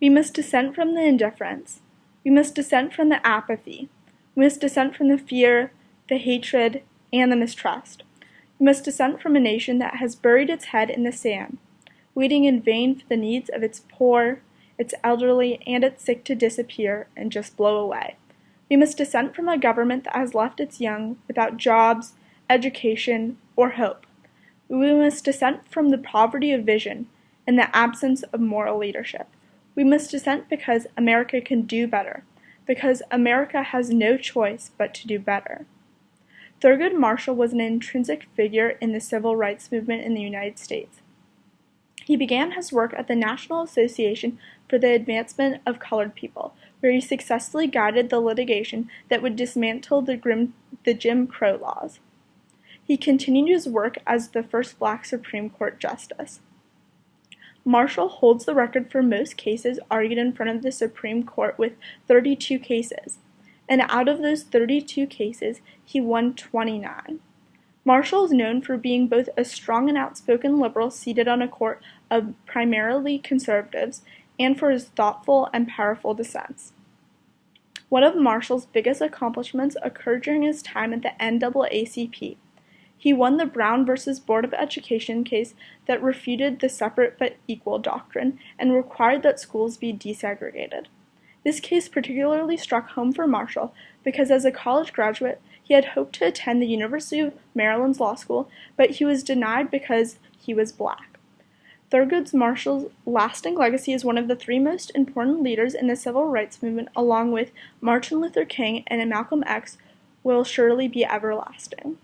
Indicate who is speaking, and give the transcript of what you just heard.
Speaker 1: We must dissent from the indifference. We must dissent from the apathy. We must dissent from the fear, the hatred, and the mistrust. We must dissent from a nation that has buried its head in the sand, waiting in vain for the needs of its poor, its elderly, and its sick to disappear and just blow away. We must dissent from a government that has left its young without jobs, education, or hope. We must dissent from the poverty of vision and the absence of moral leadership. We must dissent because America can do better, because America has no choice but to do better. Thurgood Marshall was an intrinsic figure in the civil rights movement in the United States. He began his work at the National Association for the Advancement of Colored People, where he successfully guided the litigation that would dismantle the Jim Crow laws. He continued his work as the first Black Supreme Court justice. Marshall holds the record for most cases argued in front of the Supreme Court with 32 cases, and out of those 32 cases, he won 29. Marshall is known for being both a strong and outspoken liberal seated on a court of primarily conservatives, and for his thoughtful and powerful dissents. One of Marshall's biggest accomplishments occurred during his time at the NAACP. He won the Brown v. Board of Education case that refuted the separate but equal doctrine and required that schools be desegregated. This case particularly struck home for Marshall because as a college graduate, he had hoped to attend the University of Maryland's law school, but he was denied because he was Black. Thurgood Marshall's lasting legacy as one of the three most important leaders in the civil rights movement, along with Martin Luther King and Malcolm X, will surely be everlasting.